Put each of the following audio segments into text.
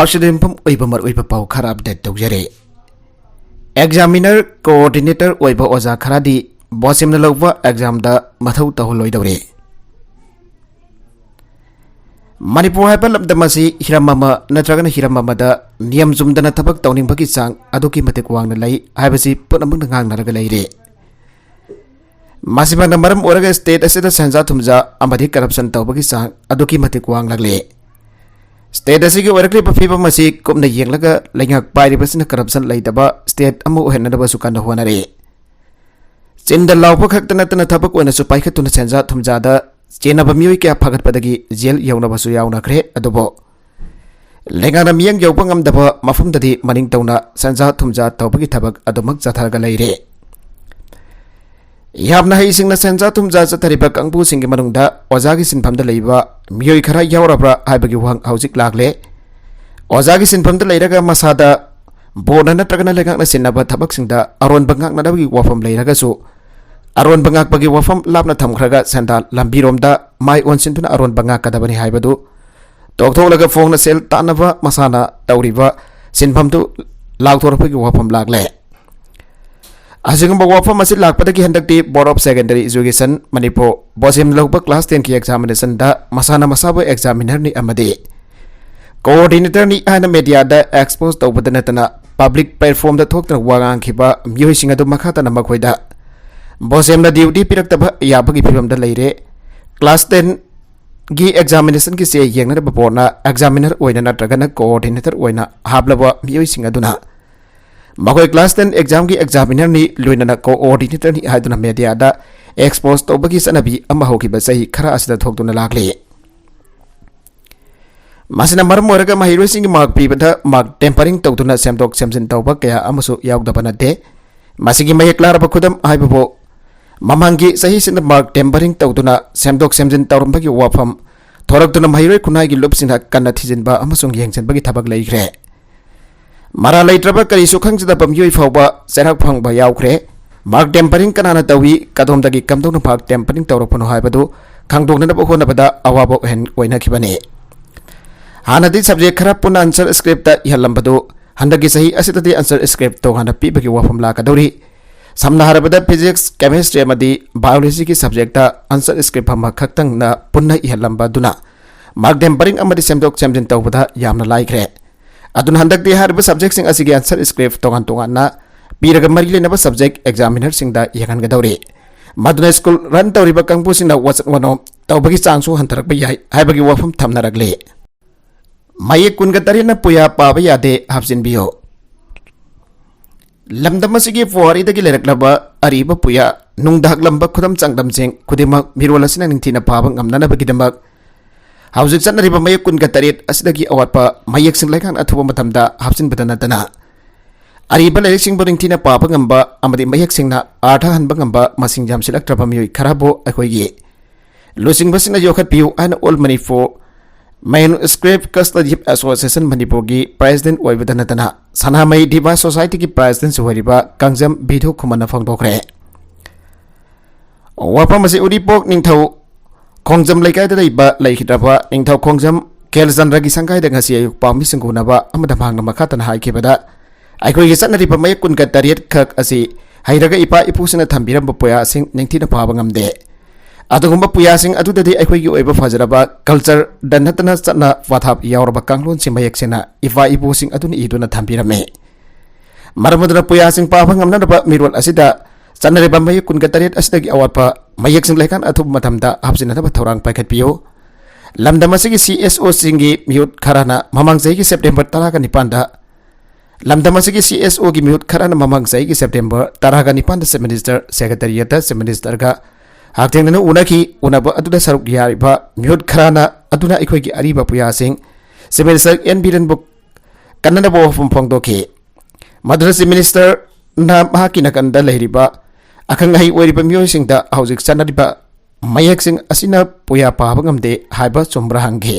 Marxism ओइबमर ओइब पाउ खरा update तौजरे examiner coordinator ओइब ओजा खरादी बोसेमना लौबा एग्जाम दा मथौ तहलोइदौरे मणिपुर हाइबा लमदमसी हिरममा नत्रगन हिरममादा नियम जुमदना थबक तौनिंगबगी चांग अदुकी मतेक वांगना लई हाइबसी पुनमंग ngangnaraga leire मासिबना मरम ओरगा स्टेट असिदा सेंजा थुमजा अमदि करप्शन तौबगी चांग अदुकी मतेक वांगलागले स्टेट असिगी ओरक्लिब फिबम मसी कुमना येंगलगा लैंगाक पाइरिबसिना करप्शन लैदबा स्टेट अमु ओहेनदबसु कान होनरे चिंदा लाउप खक्तनतना थबक ओनसु पाइखतुना सेंजा थुमजादा चेनब मियोय क्या फगतपदगी जेल यौनबसु याउनख्रे अदुबो लेंगाना मियंग यौप ngamdaba mafumdadi maning tawna सेंजा थुमजा तौबगी थबक अदुमक जाथरगा लैरे याबना हाइसिंगना सेंजा थुमजा चथरिबा कांगबु सिंगी मनुंगदा ओजागी सिनफमदा लैबा मियोय खरा यावरब्रा हाइबगी वांग हौजिक लागले ओजागी सिनफमदा लैरगा मसादा बोर्ड नत्रगना लेंगाकना सिनबा थबक सिंगदा अरोन बंगाकनादबगी वाफम लैरगासु अरोन बंगाकबगी वाफम लापना थमखरगा सेंदा लंबीरोमदा माइ ओनसिनतुना अरोन बंगाकदबनी हाइबदु तोगथोलगा फोंगना सेल तानबा मसाना तौरिबा सिनफमदु लागथोरपगी वाफम लागले असिगंबा वाफम असिल लागपदगी हंदक्ति board of secondary education Manipur बोसेम लौबा क्लास 10 की एग्जामिनेशन दा मसाना मसाबो एग्जामिनर नि अमदे कोऑर्डिनेटर नि आना मीडिया दा एक्सपोज तौबदनतना पब्लिक प्लेटफॉर्म दा थोक्तना वागांग खिबा मियोइसिंग अदु मखातना मखोइदा बोसेम दा ड्यूटी पिरक्तबा याबगी फिबम दा लैरे क्लास 10 की एग्जामिनेशन की से येंगनरबा बोर्डना एग्जामिनर ओइना नत्रगना कोऑर्डिनेटर ओइना हाबलबा मियोइसिंग अदुना मखोय क्लास 10 एग्जाम की एग्जामिनर नि लोइना कोऑर्डिनेटर नि हाइदुना मीडिया दा एक्सपोज तौबगी सनबी अमा होखिबा सही खरा असदा थोक्तुना लागले मासिना मरम ओरगा महिरोसिंग मार्क पीबदा मार्क टेम्परिंग तौतुना सेमदोक सेमजिन तौबा कया अमसु यावदबा नते मासिगी मयक लारबा खुदम हाइबबो ममांगी सही सिन मार्क टेम्परिंग तौतुना सेमदोक सेमजिन तौरमबगी वाफम थोरक्तुना महिरोय खुनागी लुपसिना कन्ना थिजिनबा अमसुंग येंगजनबगी थबक लैख्रे मरा लैत्रबा करिसु खंगजदबा मियोय फावबा सेराक फंगबा यावख्रे मार्क टेम्परिंग कनाना तौवी कदोमदगी कमदोना मार्क टेम्परिंग तौरपनो हाइबदु खंगदोगनबा होनबदा अवाबो हेन ओइनाखिबने हानदी सब्जेक्ट खरा पुना आंसर स्क्रिप्ट इहलंबदु हंदगी सही असितदी आंसर स्क्रिप्ट तोगाना पीबगी वाफम लाकदौरी समना हरबदा फिजिक्स केमिस्ट्री अमदी बायोलॉजी की सब्जेक्ट आंसर स्क्रिप्ट हम खक्तंग ना पुन्ना इहलंबदुना मार्क टेम्परिंग अमदी सेमदोक सेमजिन तौबदा यामना लाइख्रे अदुन हंदगी हरब सब्जेक्ट सिंग असिगी आंसर स्क्रिप्ट तोगान तोगाना पीरगा मरी लेनबा सब्जेक्ट एग्जामिनर सिंगदा यगनगदौरी मदुना स्कूल रन तौरिबा कांगबु सिंगना वचन वनो तौबगी चांगसु हंतरकबा याय हाइबगी वाफम थमनरगले मयक कुनगा तरेना पुया पाबा यादे हाबजिनबियो लमदमसिगी फुवारीदगी लेरक्लबा अरीबा पुया नुंगदाहकलंबा खुदम चांगदमसिंग खुदिमक मिरोल असिना निंगथिना पाबा ngamnanabagidamak हाउजिक चनरिबा मयक कुनगा तरेत असिदगी अवाटपा मयक सिंग लाइखान अथुबा मतमदा हाबजिनबदा नतना अरीबा लेरिकसिंग बोरिंगथिना पाबा ngamba amadi मयक सिंगना आर्था हनबा ngamba masing jamsilaktraba मियोय खराबो अखोयगी लुसिंगबसिना योखतपियु आना all Manipur manuscript custody association Manipur की प्रेसिडेंट ओइबदनतना सनामई डिवा सोसाइटी की प्रेसिडेंट होइबा कांगजम बिधु खुमना फंगदोखरे वाफमसे उरिपोक निंगथौ खोंगजम लैकायदा लैबा लैखिद्रबा निंगथौ खोंगजम केलचंद्रगी संगायदा ngasi ayuk pami singgunaba amada bhangna makhatana haikibada aikoi gi चनरिबा मयक कुनगा तरियत खक asi hairaga ipa ipusina thambiramba poya sing ningthina phaba ngamde अदुगुम्बा पुयासिंग अदुददि अखोइगी ओइबा फजरबा कल्चर दनतना चना वाथाप यावरबा कांगलोन सिमयकसेना इवा इबोसिंग अदुनि इदुना थांबिरमे मरमदना पुयासिंग पाफा ngamnanaba मिरोल असिदा चनरिबा मयक कुनगा तरेत असिदगी अवापा मयकसिंग लेखान अथुब मतमदा हाबजिनदबा थौरांग पाइखतपियो लमदमसिगी CSO सिंगी म्यूट खराना ममांग जैगी सेप्टेम्बर 19 दा लमदमसिगी CSO की म्यूट खराना ममांग जैगी सेप्टेम्बर 19 दा सब मिनिस्टर सेक्रेटरिएट सब मिनिस्टरगा हाक्थेंगना उनाखी उनाबा अदुदा सरुक यारिबा म्यूट खराना अदुना अखोइगी अरिबा पुयासिंग सिविल सर एन बिरनबुक कन्ननबो वफम फंगदोखे मद्रास मिनिस्टर ना महाकी नकंदा लहरिबा अखंगहाई ओइरिबा मियोइसिंगदा हौजिक चनरिबा मयकसिंग असिना पुया पाबा ngamde हाइबा चुमब्रा हंगे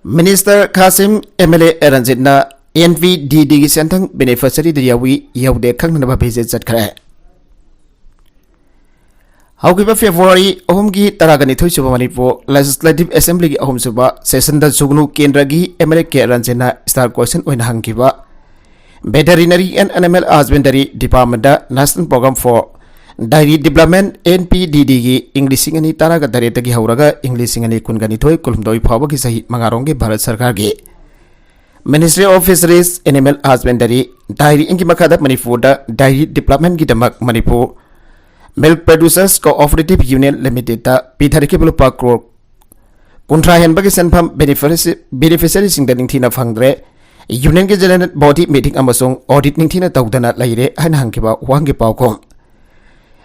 मिनिस्टर कासिम MLA रंजितना NVDD की सेंथंग बेनिफिशियरी दियावी यौदे खंगनबा भेजे चटखरे ꯍꯧꯈꯤꯕ ꯐꯦꯕ꯭ꯔꯨꯋꯥꯔꯤ 3ꯒꯤ 12 ꯁꯨꯕ ꯃꯅꯤꯄꯨꯔ ꯂꯦꯖꯤꯁꯂꯦꯇꯤꯚ ꯑꯦꯁꯦꯝꯕ꯭ꯂꯤꯒꯤ 3 ꯁꯨꯕ ꯁꯦꯁꯟꯗ ꯁꯨꯒꯅꯨ ꯀꯦꯟꯗ꯭ꯔꯒꯤ MLK ꯔꯟꯖꯟꯅ ꯁ꯭ꯇꯥꯔ ꯀ꯭ꯋꯦꯁꯟ ꯑꯣꯏꯅ ꯍꯪꯈꯤꯕ veterinary and animal husbandry department national programme for dairy development NPDD की इंग्लिश 2018 की हौरगा इंग्लिश 2019 कुलमदोई फावगी सही मंगारोंगे भारत सरकार के ministry of fisheries animal husbandry dairy इनकी मखादा मणिपुर डायरी डेवलपमेंट की दमक Manipur milk producers cooperative union limited पीथरके लुपा करोड़ कुंट्रा हेनबगी सेनफम बेनिफिशियरी सिंग निंगथीना फंगद्रे यूनियन के जनरल बॉडी मीटिंग अमसों ऑडिट निंगथीना तौदना लैरे हाइन हंगिबा वांगे पावकोम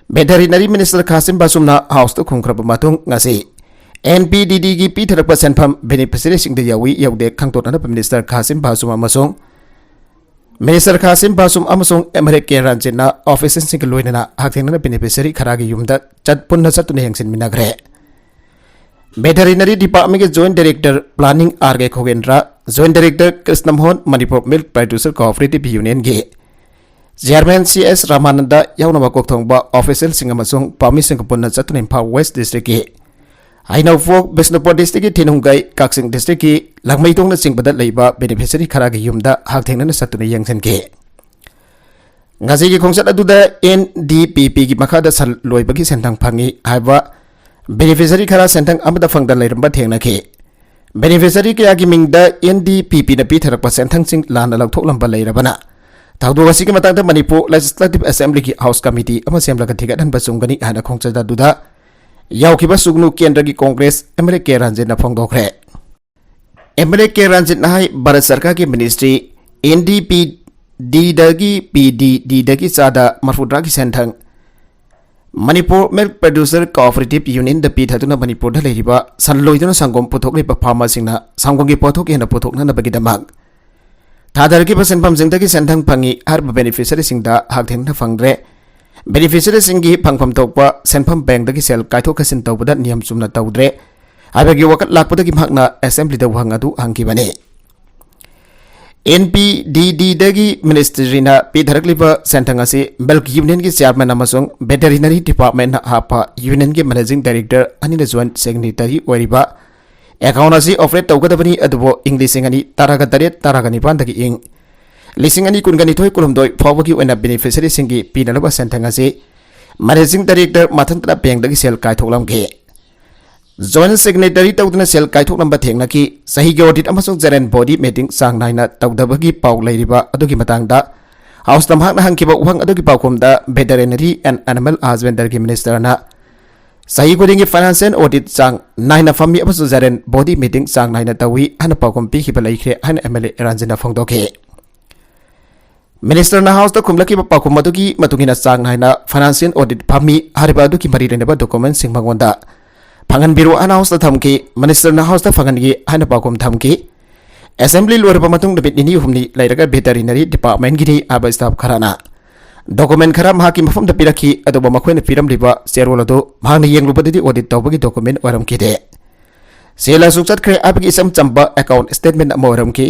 वेटरिनरी मिनिस्टर खासिम बासुमना हाउस तो खुंख्रब मातुंग ngasi NPDD की पीथरकपा सेनफम बेनिफिशियरी सिंग यावी यौदे खंगतोना मिनिस्टर खासिम बासुम अमसों मिनिस्टर खासिम बासुम अमसों MLK रंजना ऑफिसर्स सिंग लोइना हाथेंगना बेनिफिशियरी खरागी युमदा चटपुन्ना चतुने हेंगसिन मिनाग्रे वेटरिनरी डिपार्टमेंट के joint director planning RK Khogendra joint director Krishnamohan Manipur milk producer cooperative union के चेयरमैन CS रामानंद यौनबा कोकथोंबा ऑफिशियल सिंग अमसों पामी सिंग पुन्ना चतुने इम्फाल वेस्ट डिस्ट्रिक्ट के हाइनाउफोक बिष्णुपुर डिस्ट्रिक्ट की थिनुंगई काक्सिंग डिस्ट्रिक्ट की लंगमैतोंगना चिंगबदा लैबा बेनिफिशियरी खरागी युमदा हाथेंगना सतुने यंगसनके ngasi की खोंसत अदुदा NDPP की मखादा सल लोइबगी सेंथंग फंगी हाइबा बेनिफिशियरी खरा सेंथंग अमदा फंगदा लैरंबा थेंगनाके बेनिफिशियरी कया की मिंगदा NDPP न पीथरकपा सेंथंग सिंग लाना लौथोकलंबा लैरबना थाउदो असिगी मतांगदा मणिपुर लेजिस्लेटिव असेंबली की हाउस कमिटी अमा सेमलगा थिगदहनबा चुंगनी हाना खोंचदा दुदा यावखिबा सुगनु केंद्र की कांग्रेस MLK रंजन फोंगदोखरे MLK रंजन हाई भारत सरकार की मिनिस्ट्री NDPD दगी PDD दगी चादा मरफुद्रा की सेंथंग Manipur milk producer cooperative union द पीथादुना मणिपुर द लेरिबा सनलोइदुना संगोम पुथोकलिबा फार्मरसिंगना संगोम की पोथोक हेना पुथोकनबगिदमक थादरकी सेंफम सिंगदगी सेंथंग फंगी हरब बेनिफिशियरी सिंगदा हाथेंगना फंगद्रे बेनिफिशियरी सिंगी फंगफम तोकपा सेंफम बैंक दगी सेल कायथोक कसिन तौबदा नियम चुमना तौद्रे हाबगी वकत लाकपदगी भागना असेंबली द वहंगदु हांगिबने NPDD दगी मिनिस्ट्रीना पीथरकलिबा सेंथंग असी मिल्क यूनियन की चेयरमैन अमसों वेटरिनरी डिपार्टमेंट हापा यूनियन के managing director Anil joint secretary ओरिबा अकाउंट असी ऑपरेट तौगदबनी अदुबो इंग्लिश 2018 इंग लिसिंग 2019 कुलमदोई फावगी ओइना बेनिफिशियरी सिंगी पीनलबा सेंथंग असी मैनेजिंग डायरेक्टर माथंतरा बैंक दगी सेल कायथोकलमगे जॉइंट सेक्रेटरी तौदना सेल कायथोकलंबा थेंगनाकी सही के ऑडिट अमसों जनरल बॉडी मीटिंग सांग नाइना तौदबगी पाउ लैरिबा अदुगी मतंगदा हाउस तमहाकना हंकिबा उहंग अदुगी पाउखोमदा वेटरिनरी एंड एनिमल हस्बेंडरी मिनिस्टरना सही खुदिंगी फाइनेंशियल ऑडिट चांग नाइना फमी अमसों जनरल बॉडी मीटिंग सांग नाइना तवी हन पाउखोम पीखिबा लैख्रे हन MLK रंजना फोंगदोके मिनिस्टर हाउस खुमलकी पाखुम चांग नाइना फाइनेंशियल ऑडिट फमी हरिबी मरी लेनब डॉक्यूमेंट मंगोंदा फंगनबिरो हन हाउस थमकी मिनिस्टर हाउस फंगनगी हन पाखुम थमकी असेंबली लोरब नुमित 2-3 लेरगा वेटरिनरी डिपार्टमेंट की आब स्टाफ खराना डॉक्यूमेंट खरा महाकी मफम पीरखी अदुबा मखोइना पीरमलिबा चेरोल अदु महांगना येंगलुबदि ऑडिट तौबगी डॉक्यूमेंट ओरमकिदे सेला सुचतख्रे आबगी इसम चंबा अकाउंट स्टेटमेंट अमा ओरमकी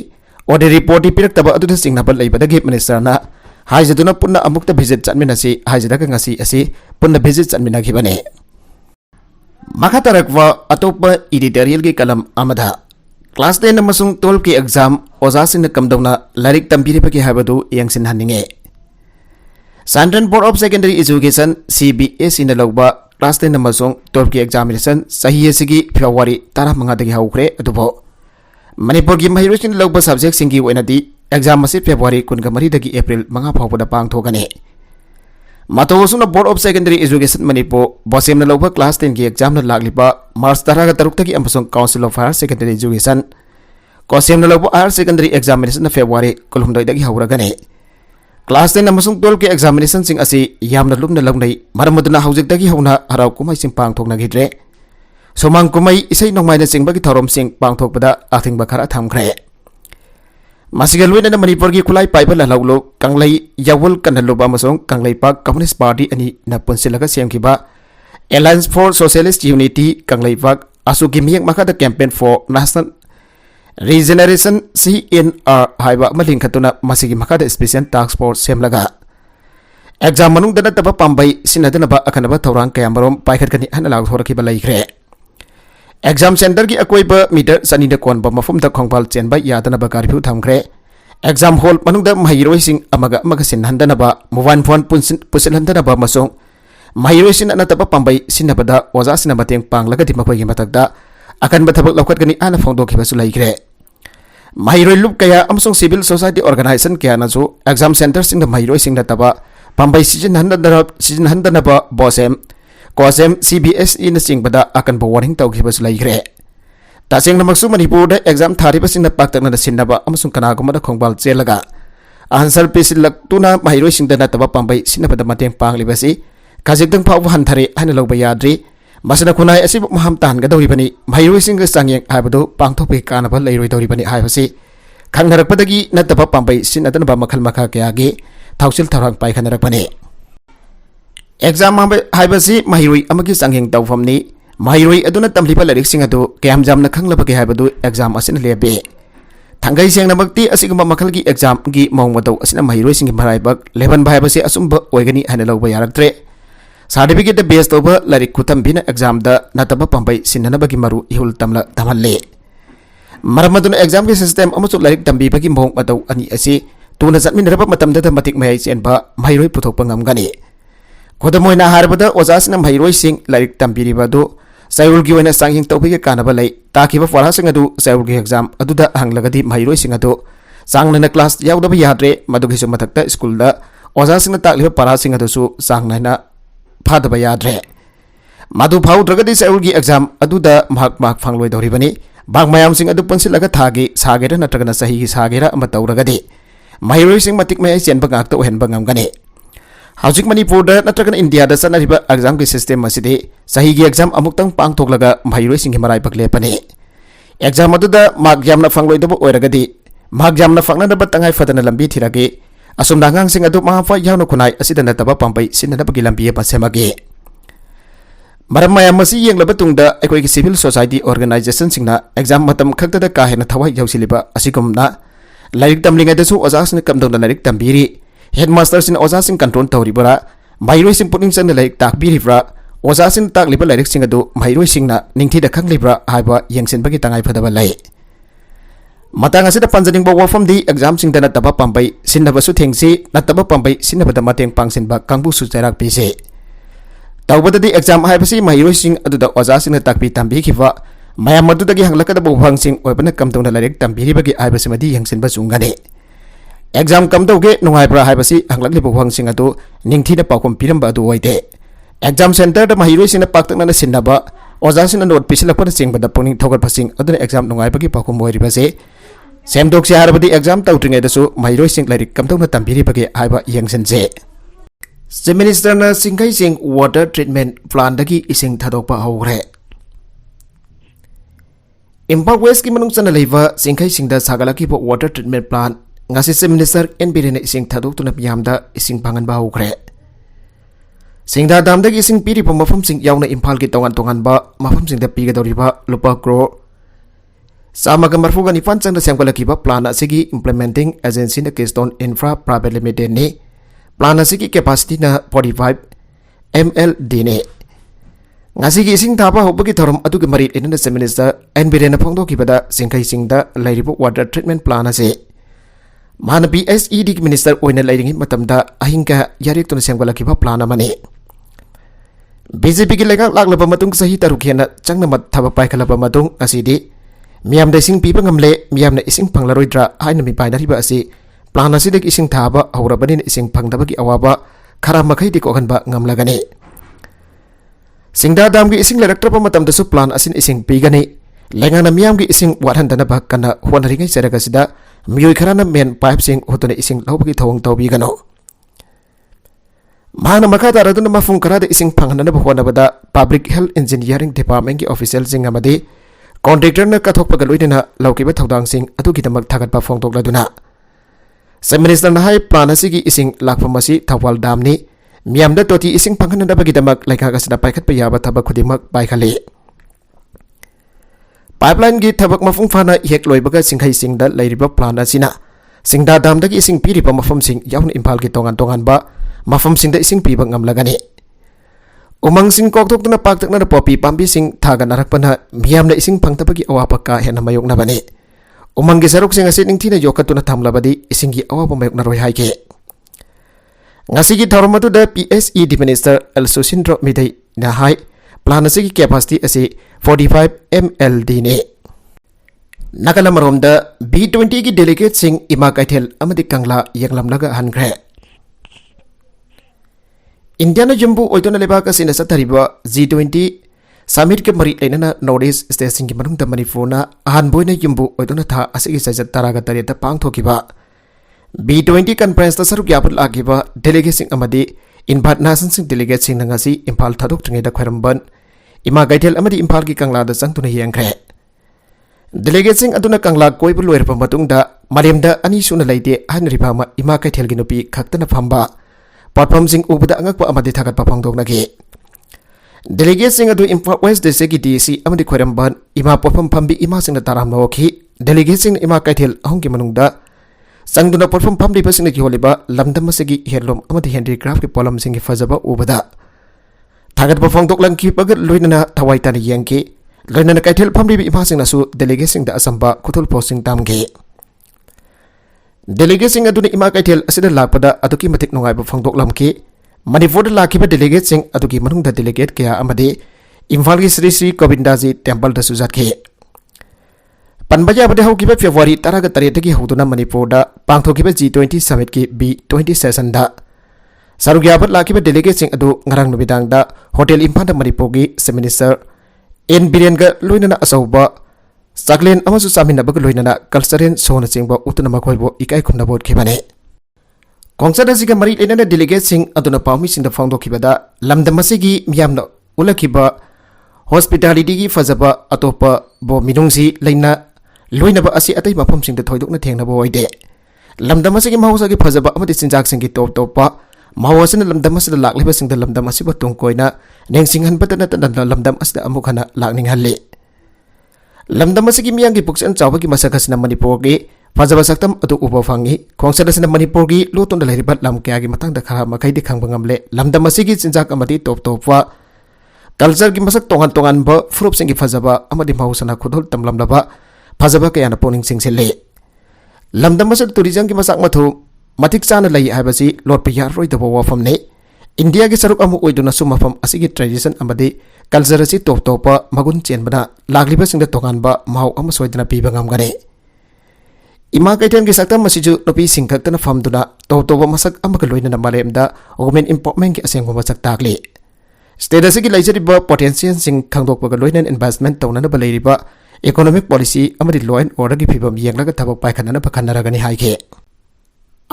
ऑडिट रिपोर्ट पीरक्तबा अदुदा सिंगनाबा लैबदगी मिनिस्टरना हाइजदुना पुन्ना अमुक्त विजिट चटमिनसी हाइजदगा ngasi asi पुन्ना विजिट चटमिनाखिबने मखातरकवा अतोपा एडिटोरियल की कलम अमदा क्लास 10 अमसुंग 12 की एग्जाम ओजासिन कमदौना लारिक तंबिरिबगी हाबदु यंगसिन हनिंगे central board of secondary education CBSE न लौबा क्लास 10 अमसुंग 12 की एग्जामिनेशन सही एसिगी फेब्रुवारी 15 दगी हौख्रे अदुबो मणिपुर की महिरोसिन लौबा सब्जेक्ट सिंगी ओइनादी एग्जाम असी फेब्रुवारी 19 दगी अप्रैल 5 फावबदा पांगथोगने मातोसुना board of secondary education Manipur BOSEM न लौबा क्लास 10 की एग्जाम न लागलिबा मार्च 13 दगी अमसुंग council of higher secondary education COHSEM न लौबा हायर सेकेंडरी एग्जामिनेशन फेब्रुवारी 19 दगी हौरगने क्लास 10 अमसुंग 12 के एग्जामिनेशन सिंग असी यामना लुमना लौनै मरमदुना हौजिकदगी हौना हराव कुमाई सिंग पांगथोगनगिद्रे सोमांग कुमाई इसै नोंमाइना सिंगबगी थौरम सिंग पांगथोकपदा आथिंगबा खरा थमख्रे मासिगा लोइना मणिपुर की खुलाई पाइबा लहलौलो कंगलई यावल कनलुबा अमसुंग कंगलईपाक कम्युनिस्ट पार्टी अनि न पुनसिलगा सेमखिबा alliance for socialist unity Kangleipak असुगी मियक मखादा campaign for national regeneration CNR हाइबा मलिंग खतुना मसिगी मखादा स्पेशल टास्क फोर्स सेमलगा एग्जाम मनुंग नत्तब पांबई सिनदनब अखनब थौरांग कयामरोम पाइखटकनी हन लाउथोरखिब लैख्रे एग्जाम सेंटर की अकोइब मीटर सनीद कोनब मफुमद खोंगपाल चेनब यादनब कर्फ्यू थमख्रे एग्जाम हॉल मनुंग महिरोइसिंग अमग अमग सिनहंदनब मोबाइल फोन पुसिलहंदनब मसों महिरोइसिन नत्तब पांबई सिनबद ओजासिन मतेंग पांगलगदि मखोइगी मथक्ता अकनब थबक लौखटकनी आना फोंदोखिबसु लैख्रे महिरोइ लुप कया अमसों सिविल सोसाइटी ऑर्गेनाइजेशन कयानासु एग्जाम सेंटर सिंग महिरोइसिंग नत्तब पांबई सिजनहंदनब बोसेम कोसेम CBSE न चिंगबदा अकनब वार्निंग तौखिबसु लैख्रे तसेंगनमक्सु मणिपुर एग्जाम थारिबसिंग पाक्तकन सिन्नब अमसुं कनागुमदा खोंगबाल चेलगा आंसर पिसिलक्तुना महिरोइसिंग नत्तब पांबई सिनबद मतेंग पांगलिबसि काजिकदंग फाव हंथरे हाइन लौब याद्रि मसना खुनाय असिब महम तानगदौरिबनि महिरोइसिंग सांगेंग हाबदु पांगथोपे कानब लैरोइदौरिबनि हायबसि खंगनरकपदगी नत्तब पांबई सिनदनब मखल मखा कयागी थाउसिल थौरांग पाइखनरकपनि एग्जाम हाइबसी महिरोइ अमगी सांगेंग तौफमनि महिरोइ अदुना तमलिबा लाइरिकसिंग अदु कयाम जामना खंगलबगे हाइबदु एग्जाम असिन लेबे थंगै सेंगनमक्ति असिगुम मखलगी एग्जाम गी मौंगमदौ असिन महिरोइसिंग मराइबक लेबन भाइबसे असुंब ओइगनि हाइन लौब यारक्त्रे सर्टिफिकेट बेस तौब लाइरिक खुतंबिना एग्जाम द नत्तब पांबई सिननबगी मरु इहुल तमला तमहल्ले मरमदुन एग्जाम के सिस्टम अमसु लाइरिक तंबीबगी मौंग मदौ अनि असि तुना चटमिनरब मतमदद मतिक मयाइ चेनबा महिरोइ पुथोकप ngamgani खुदमोइना हारबदा ओजासिना महिरोइसिंग लाइरिक तंबीरिबदु साइउलगी ओइना सांगिंग तौबिगे कानब लै ताकिबा फरासिंग अदु साइउलगी एग्जाम अदुदा हंगलगदि महिरोइसिंग अदु सांगनना क्लास याउदब याद्रे मदुगिसु मथक्ता स्कूलदा ओजासिंग ताकलिबा फरासिंग अदुसु सांगनना फादब याद्रे मदु फाउद्रगदि साइउलगी एग्जाम अदुदा मार्क फांगलोइदौरिबनि बाग मयामसिंग अदु पनसिलगा थागी सागेरा नत्रगना सहीगी सागेरा अमा तौरगदि महिरोइसिंग मतिक मयाइ चेनबा गाक्ता ओहेनबा ngamgani हौजिक मणिपुर नत्रगन इंडिया चनरिबा एग्जाम की सिस्टम असिदि सहीगी एग्जाम अमुक्तंग पांगथोकलगा महिरोइसिंग मराइबक लेपनि एग्जाम अदुदा मार्क यामना फांगलोइदब ओइरगदि मार्क यामना फांगनदब तंगाइ फदना लंबी थिरगे असुमदा अंगांसिंग अदु माफा यावना खुनाइ असिदा नतब पांबई सिननबगी लंबी पसेमगे मरम मयाम मसी येंगलब तुंगदा अखोइगी सिविल सोसाइटी ऑर्गेनाइजेशन सिंगना एग्जाम मतम खक्तदा काहेना थवाइ यौसिलिबा असिगुमना लाइरिक तमलिंगदसु ओजासिन कमदौना लाइरिक तंबीरी हेडमास्टर सिन ओजासिन कंट्रोल तौरिबरा महिरोइसिन पुनिंग चंग लाइरिक ताकबिरिब्रा ओजासिन ताकलिबा लाइरिक सिंग अदु महिरोइसिंगना निंगथिदा खंगलिब्रा हाइबा येंगसिनबगी तंगाइ फदबा लै मतंग असिदा पंजनिंग वफम दी एग्जाम सिंग नत्तब पांबई सिन्नबसु थेंगसी नत्तब पांबई सिन्नबदा मतेंग पांगसिनबा कांगबुसु चैराक पिसे तौबददी एग्जाम हाइबसी महिरोइसिंग अदुदा ओजासिन ताकबी तंबीखिबा मयाम मदुदगी हंगलकदब वफंगसिंग ओइबना कमदौना लाइरिक तंबीरिबगी हाइबसिमदी येंगसिनबा चुंगने एग्जाम कमदौगे नुंगाइब्रा हाइबसी हंगलकलिबा वफंगसिंग अदु निंगथिना पाउखम पिरंबा अदु ओइदे एग्जाम सेंटर द महिरोइसिंगना पाक्तकना सिन्नबा ओजासिन नोट पिसिलकपना चिंगबदा पुनिंग थौगतफसिंग अदुना एग्जाम नुंगाइबगी पाउखम ओइरिबसे सेमदोक्से हारबदी एग्जाम तौत्रिङैदसु महिरोइसिंग लाइरिक कमदौना तंबीरिबगे हाइबा येंगसिनसे चीफ मिनिस्टरना सिंगैसिंग वाटर ट्रीटमेंट प्लान दगी इसिंग थादोकपा हौग्रे इम्फाल वेस्ट की मनुंग चना लेबा सिंगैसिंगदा सागलकिबा water treatment plan ngasi chief minister N Biren इसिंग थादोक्तुना मियामदा इसिंग फांगनबा हौग्रे सिंगदा दामदगी इसिंग पिरिबा मफमसिंग यावना इम्फाल की तोंगान तोंगानबा मफमसिंगदा पिगदौरिबा लुपा क्रोर सामगा मरफुगा निफान चंगदा सेमगलकिबा प्लान असिगी इम्प्लीमेंटिंग एजेंसी न केस्टोन इंफ्रा प्राइवेट लिमिटेड ने प्लान असिगी कैपेसिटी न 45 MLD ने ngasi gi ising thaba hobagi thorom adugi mari inna chief minister N Biren फोंदोकिबदा सिंगैसिंगदा लाइरिबो वाटर ट्रीटमेंट प्लान असे मान BSED मिनिस्टर ओइना लाइरिंग मतमदा अहिंका यारितुन सेमगलकिबा प्लान अमने BJP की लेगा लागलबा मतुंग सही तरुखेना चंगना मत थबा पाइखलबा मतुंग असिदि मियामदा इसिंग पीबा ngamle मियामना इसिंग फंगलारोइद्रा हाइना मी पाइनारिबा असि प्लान असिदि इसिंग थाबा हौरबनि इसिंग फंगदबगी अवाबा खरा मखैदि कोगनबा ngamlagani सिंगदा दाम की इसिंग लेरक्टरबा मतमदसु प्लान असिन इसिंग पीगनि लेंगाना मियाम की इसिंग वाहनदनबा कना होनरिङै चरगसिदा मियोइ खराना मेन पाइप सिंग होतने इसिंग लौबगी थवंग तौबीगनो माना मखादा रदुना मफुंग खरादा इसिंग फंगननबा होनबदा पब्लिक हेल्थ इंजीनियरिंग डिपार्टमेंट की ऑफिशियल सिंग अमदि कॉन्ट्रैक्टर न कथोकपगा लोइना लौकिबा थौदांग सिंग अदुगिदमक थागतबा फोंदोकलदुना चीफ मिनिस्टर न हाई प्लान असिगी इसिंग लाखफमसी थौवाल दामनी मियामदा तोती इसिंग फंगननबगिदमक लेखागसिदा पाइखतपा याबा थबक खुदिमक पाइखले पाइपलाइन की थबक मफुंग फाना हेक लोइबगा सिंगैसिंगदा लैरिबा प्लान असिना सिंगदा दामदगी इसिंग पिरिबा मफमसिंग याउन इम्फाल की तोंगान तोंगानबा mafamsingda ising piba ngamlagani umangsing kokthokna paktakna popi pambising thaga narakpana miyamna ising phangtabagi awapa ka hena mayoknabani umanggi saruksing asi ningthina yokatuna thamlabadi isingi awapa mayokna roi haike ngasigi tharamatuda PSED Minister Elsosindro Midai na hai plan asigi capacity asi 45 MLD ne Nakalamromda B20 ki delegate sing Ima Kaithel amadi Kangla yanglamlaga hankre Indiana Jumbo oitona lebaka sina satariba G20 summit ke mari lenana Northeast state sing ki manungda Manipurna ahanboina Jumbo oitona tha asigi sajat taraga tareta pangthokiba B20 conference ta saruk yaput lagiba delegate sing amadi invite nation sing delegate sing nangasi Impal thadok tngeda khwaramban Ima Kaithel amadi Impal ki Kangla da changtuna yangkre Delegate sing aduna Kangla koibu loirpa matungda Malemda ani suna laite hanribama Ima Kaithel gi nupi khaktana phamba platform sing ubada angakpa amadi thagat papangdok nagi Delegate sing adu Imphal West District ki DC amadi khoiramban Ima platform phambi Ima sing taram nawki Delegate sing Ima Kaithel ahongki manungda sangduna platform phambi basing ki holiba lamdam masigi herlom amadi handicraft ki polam sing ki fajaba ubada thagat papangdok langki pagat loinana thawai tan yangki Loinana Kaithel phamri Ima sing nasu delegate sing da asamba kuthul posting tamge Delegate sing aduna Ima Kaithel asida lakpada aduki matik nongai ba phangdok lamki Manipur da lakhiba delegate sing aduki manungda delegate kya amade Imphal gi Sri Govindaji temple da sujatke Panbaja bade haukiba February 13 gi hoduna Manipur da pangthokiba G20 summit ki B20 session da sarugyabat lakhiba delegate sing adu ngarang nubidang da hotel Imphal da Manipur gi minister En Birenga loinana asauba Saklen amasu saminabag loinana cultural sona singba utuna makoibo ikai khumna bot khibane Kongsada siga mari lenana delegate sing aduna pawmi sing da fangdo khibada lamdamasigi miyamna ulakiba hospitality gi fazaba atopa bo minungsi leina loinaba asi atai mafam sing da thoidokna thengna bo oide lamdamasigi mahausa gi fazaba amati sinjak sing gi top topa Mahawasana lamdam asida lakliba sing da lamdam asiba tungkoina nengsinghan patana tan lamdam asida amukhana lakning halle lamdam asigi miyang gi puksan chawba gi masakasina Manipur gi fajaba saktam atu uba fangi khongsada Manipur gi lotun da leribat lam kya gi matang da khara makai di khangba ngamle lamdam asigi sinjak amati top topwa culture gi masak tongan ba frup sing gi fajaba amadi mahawasana khudol tamlamlaba fajaba kayana poning sing sele lamdam asida tourism gi masak mathu Matik sana lai habasi Lord Piyar Roy da wafam ne India gi saruk amu oiduna sumafam asigi tradition amadi culture si top topa magun chen bana lagliba singda tongan ba mau am soidna pi bangam gane Ima Kaithel gi saktam masiju nopi singkaktana famduna top topa masak amaka loina na malemda women empowerment gi aseng ba sak takli state asigi laijari ba potential sing khangdok ba loina investment tawna ba leiriba economic policy amadi law and order gi phibam yenglaga thabak paikhanana pakhanara gani haike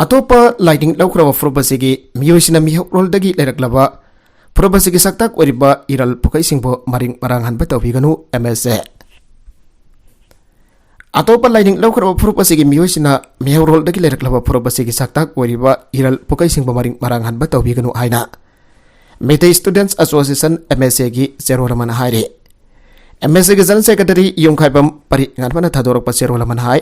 Atopa lighting laukraba furubasigi miyosina mihokrol-dagi leiraklaba furubasigi saktak oriba iral pukai singbo maring marang hanba tawbiganu MSA Atopa lighting laukraba furubasigi miyosina mihokrol-dagi leiraklaba furubasigi saktak oriba iral pukai singbo maring marang hanba tawbiganu haina Meitei Students Association MSA gi Zero Raman haire MSA gi General Secretary Yongkhaibam pari nganbana thadorakpa Zero Raman hai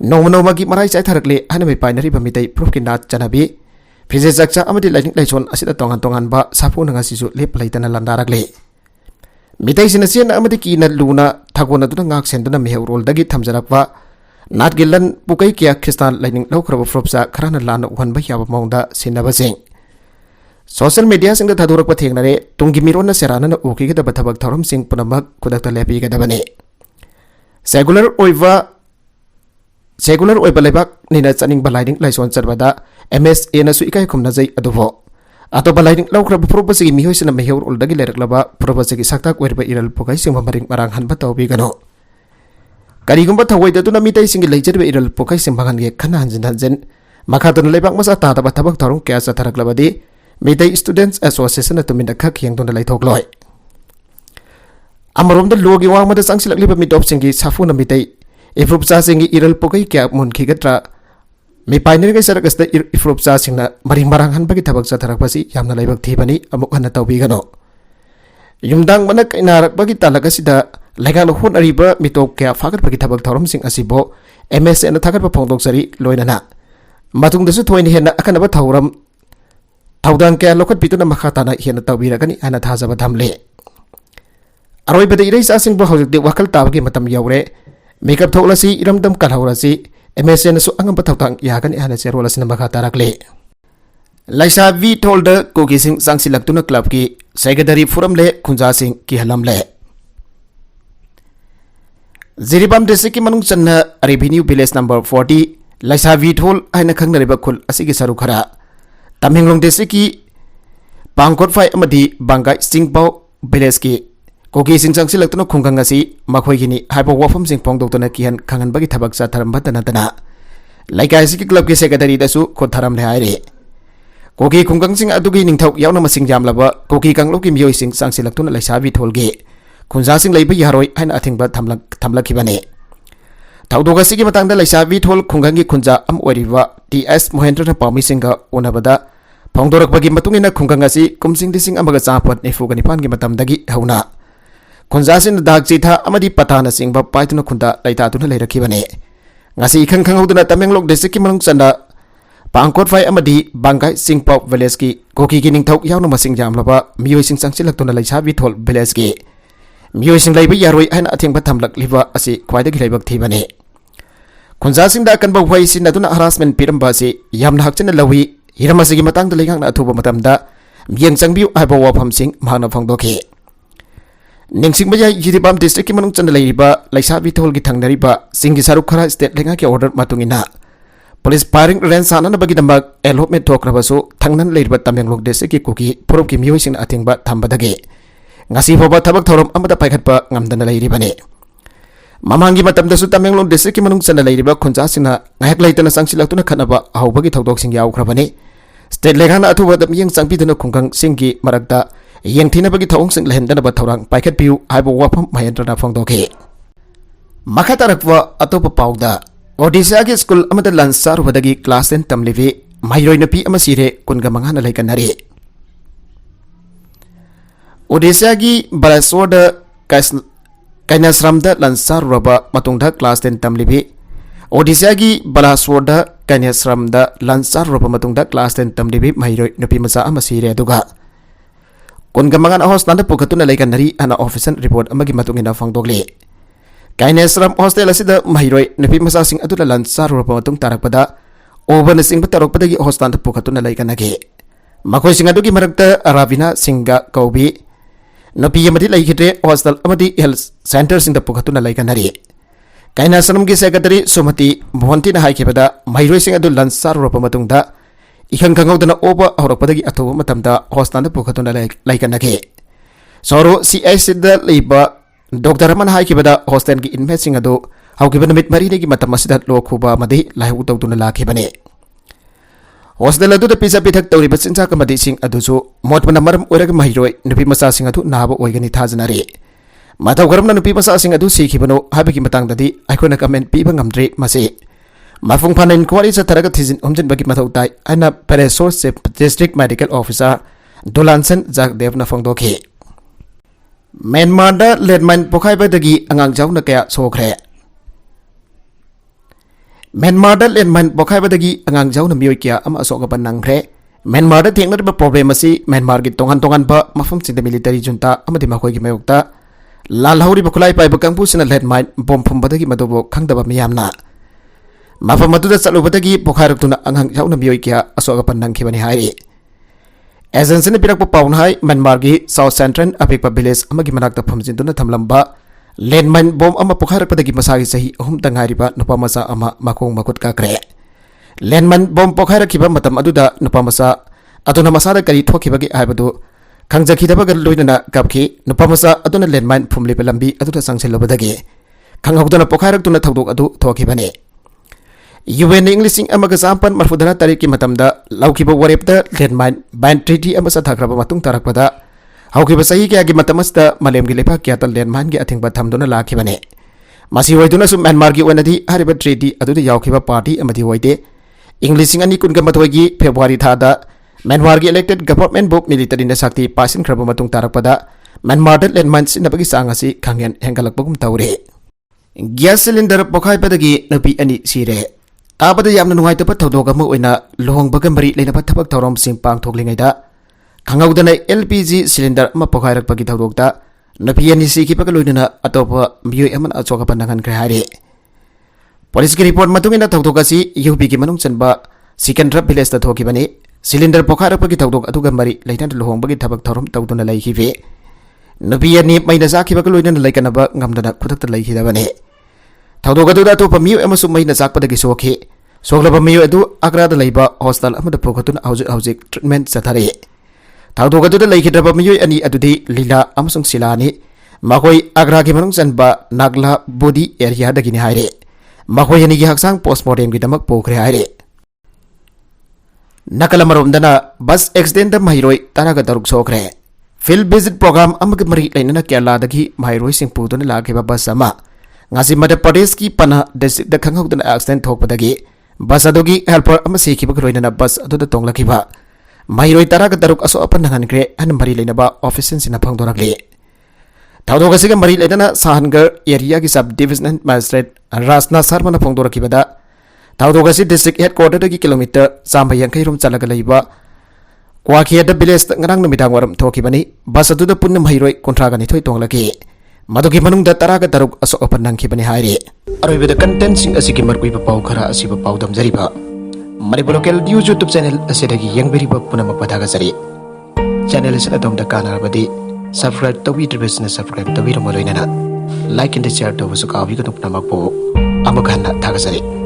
Nomo gi marai chai tharakle hanami painari bamitai profkinat chanabi phije jakcha amadi lighting laison asida tongan ba sapu nanga sisu lep laitana landarakle mitai sinasian amadi kina luna thagona duna ngak senduna mehrol dagi thamjarakwa nat gilan pukai kya Kristan lighting laukraba fropsa kharana lana uhanba yaba maungda sinabasing social media sing da thadorakpa thengnare tungi mirona serana na uki ga bathabak thorom sing punamak kudakta lepi ga dabane Secular oiba lebak nina chaning balaining laison charbada MSA na su ikai khumna jai adubo ato balaining laukraba furubasigi mihoisina meheur oldagi leraklaba furubasigi saktak oirba iral pukai sing maring marang hanba tawbi gano karigumba thawaida tuna mitai singi leijarba iral pukai sing bangan ge khana hanjin makhatun lebak masa ta ta thabak tharung kya sa tharaklabadi mitai Students Association atuminda khak yang tunda laithokloi amarom da logi wangmada sangsilakliba midop singi safuna mitai Ifrupsa singi iral pokai kya mun khigatra mi painir ga sarakas da ifrupsa singna maring marangan bagi thabak sa tharakpasi yamna laibak thibani amuk hana tawbi gano yumdang manak inarak bagi talaga sida lagal hun ariba mitop kya fakat bagi thabak thorom sing asibo MSN na thakat pa phongdok sari loinana matung dasu thoini hena akanaba thauram थौदांग क्या लोखत पितुना मखा ताना हेन तौबीरगनी हाना थाजब थमले अरोइबद इरैचासिंग हौजिकति वखल ताबगी मतम you're makeup थोलसी इरमदम कलहौरसी MSN सु अंगम थौदांग यागनी हाना चेरोलसिन मखा तारकले लाइसाबी थोल्ड कोकिसिंग सांगसिलक्तुना club की secretary फुरमले खुंजासिंग की हलमले जिरीबाम डिस्ट्रिक्ट की मनुंग चन्ना रेवेन्यू विलेज नंबर 40 लाइसाबी थोल हाइना खंगनरिबा खुल असिगी सरु खरा तमिंगलोंग डिस्ट्रिक्ट की पांगकोटफाई अमदी बांगाई सिंगबाव विलेज की कोकी सिंग सांगसिलक्तुना खुंगंग असि मखोइगिनी हाइबो वफम सिंग पोंगदोक्तुना किहन खंगनबगी थबक चाथरमबतनतना लाइकाइसि की क्लब की सेक्रेटरी दसु खोथरमले हाइरे कोकी खुंगंग सिंग अदुगी निंगथौ यावना मसिंग जामलबा कोकी कांगलो की मियोइ सिंग सांगसिलक्तुना लाइसाबी थोलगे खुंजा सिंग लैब यारोय हाइना अथिंगबा थमलखिबने थौदोगसि की मतंगदा लाइसाबी थोल खुंगंगी खुंजा अम ओरिबा TS मोहेंद्र पामी सिंगा ओनबदा फोंदोरकबगी मतुंगिना खुंगंग असि कुमसिंग दिसिंग अमगा चापत निफुगनिपान की मतमदगी हौना खुंजा सिन दाग चिथा अमदी पताना सिंगबा पाइतुना खुंदा लैतातुना लैरखिबने ngasi ikhang khanguduna Tamenglong district ki manung chanda Pangkotfai amadi Bangai Singpau village ki koki ki ningthau yauna masing jamlaba miyoi sing sangsilaktuna laisabi thol village ki miyoi sing laiba yaroi haina athengba thamlak liba asi khwaidagi laibak thibane khunja sing da kanba hwai sin aduna harassment piramba si yamna hakchana lawi hiramasi gi matang da leingak na athuba matamda miyeng changbiu aiba wafam sing mahna phangdokhi Ningsing baya Yiribam district ki manung chanda laiba laisabi thol gi thangnariba singgi saruk khara state lenga ki order matungina police firing range sanana bagi dambak elopment thokrabasu thangnan laiba Tamenglong district ki koki purop ki miyoi sing athingba thambadage ngasi boba thabak thorom amada paikhatpa ngamdana lairibane mamangi matamdasu Tamenglong district ki manung chanda laiba khunja singna ngahak laitana sangsilaktuna khanaba ahobagi thodok sing yaukrabane state lenga na athuba dam yeng changpiduna khunggang singgi marakta yang thina bagi thong sing lehendana ba thorang paikhat piu haibo wafam mahendra phangdoke makatarakwa atopa pauda Odisha ki school amada lansar wadagi class 10 tamlivi mairoi napi ama sire kunga mangana laikanari Odisha ki Balaswada kainasramda lansar raba matungda class 10 tamlivi Odisha ki Balaswada kainasramda lansar raba matungda class 10 tamlivi mairoi napi masa ama sire aduga Kunga mangan hostel pukatuna laikanari ana official report amagi matungina phangdokle Kainesram hostel asida mahiroi napi masa sing adula lansar ropa matung tarakpada oban sing batarokpadagi hostel pukatuna laikanage makoi sing adugi marakta Ravina Singha Kaubi napi amadi laikhite hostel amadi health center sing pukatuna laikanari Kainesram gi secretary Sumati Bhonti na haikebada mahiroi sing adu lansar ropa matungda ikhang khangudana oba horakpadagi athoba matamda hostel pukatuna laikanage soro CIC da leiba Dr. Raman haikibada hostel ki inmate sing ado haukibana mit mari gi matam asida lokhuba madi laihu tawtuna lakhibane hostel adu da pizza pithak tawri bachincha kamadi sing adu so motmana maram oiraga mahiroi nupi masa sing adu naba oigani thajanare mataw garamna nupi masa sing adu sikhibano habiki matang dadi aikona comment piba ngamdre mase mafung phana inquiry sa taraga thijin omjin bagi mathaw tai ana Peresor district medical officer Dolansen Jagdev na phangdokhi Myanmar da landmine pokhaiba-dagi angang jauna kaya sokre Myanmar da landmine pokhaiba-dagi angang jauna miyoi kaya ama asokaban nangre Myanmar da thengna problem asi Myanmar gi tongan ba mafam singda military junta amadi makhoi gi mayokta lalhauri bakulai paiba kangpu sina landmine bom phum-badagi madobo khangdaba miyamna mafam aduda chalubadagi pokhairuktuna angang jauna miyoi kaya asokaban nangkhibani hai Agency ni pirak pawn hai Myanmar gi South Central apikpa village amagi manakta phamjinduna thamlamba landmine bomb ama pokharakpadagi masagi sahi ahum tangairiba nupa masa ama makong makut ka kre landmine bomb pokharakiba matam aduda nupa masa aduna masada kari thokibagi aibadu khangjakhidabaga loinana kapki nupa masa aduna landmine phumliba lambi aduda sangselobadagi khanghawdana pokharaktuna thodok adu thokibane UN English amaga sampan marfudana tariki matamda laukiba warepda landmine ban treaty amasa thakraba matung tarakpada haukiba sahi kya gi matamasta malem gi lepa kya tal landmine gi athingba thamduna lakhibane masi hoiduna sum Myanmar gi onadi hariba treaty aduda yaukiba party amadi hoide English ani kunga matoi gi February thada Myanmar gi elected government book military na sakti pasin khraba matung tarakpada Myanmar da landmine sinabagi sangasi khangyan hengalakbagum tawre gas cylinder pokhai padagi napi ani sire ताबद यामना नुंगाइतबा थौदोक अमा ओइना लोहंगबगा मरी लेनबा थबक थौरमसिंग पांगथोकलिङैदा खंगौदना LPG cylinder अमा पोखाइरकपगी थौदोकता नुपी अनि सिखिबगा लोइनना अतोपा मियोय अमन अचोकपा नंगनख्रे हारे police की report मतुंगिना थौदोक असि UP की मनुंग चनबा सिकंद्रा village ता थोकिबनी cylinder पोखाइरकपगी थौदोक अदुगा मरी लेना लोहंगबगी थबक थौरम तौदुना लैखिबे नुपी अनि मैना जाखिबगा लोइनना लैकनबा ngamdana खुदक्ता लैखिदबने थौदोक अदुदा अतोपा मियोय अमसु मैना जाकपदगी सोखि सोगलबा मियोय अदु आग्रादा लैबा हॉस्पिटल अमदा पुखतुन हौजिक ट्रीटमेंट चथारे थौदोक अदुदा लैखिदबा मियोय अनि अदुदि लीला अमसुंग सिलानी मखोय आग्रा की मनुंग चनबा नागला बोडी एरिया दगिनि हाइरे मखोय अनि की हक्सांग पोस्टमार्टम की दमक पोखरे हाइरे नकल मरोमदना बस एक्सीडेंट महिरोय तरागा दरुक सोखरे फील्ड विजिट प्रोग्राम अमग मरी लेना केरला दगी महिरोय सिंह पुदुन लागिबा बस अमा ngasi Madhya Pradesh की पना डिस्ट्रिक्ट द खंगौदना एक्सीडेंट थोकपदगी बस अदुगी हेल्पर अमा सेखिबग रोइना बस अदुदा तोंगलखिबा महिरोय तरागा दरुक असो अपन नंगनख्रे हन मरी लेनबा ऑफिसर सिना फंगदोरकले थौदोक असिगा मरी लेना साहनगर एरिया की सब डिविजनल मजिस्ट्रेट राजना शर्मा फंगदोरखिबदा थौदोक असि डिस्ट्रिक्ट हेडक्वार्टर दगी किलोमीटर 150 रोम चलगा लैबा क्वाखियादा village ngarang numitang waram thokibani bus aduda punna महिरोय कुंथ्रागा निथोय तोंगलखि मदुगी मनुंगदा तरागा दरुक असो अपन नंखिबनि हाइरे अरोइबदा कंटेंट सिंग असिगी मरकुइबा पाउ खरा असिबा पाउ दमजरिबा Manipur local news YouTube channel असिदगी यंगबेरिबा पुनमक पदागा जरि चैनल असिदा दमदा कानारबदि सब्सक्राइब तविद्रबसना सब्सक्राइब तविरमरोइना लाइक एंड शेयर तवसु काबिगनु पुनमक पो अमखाना थागा जरि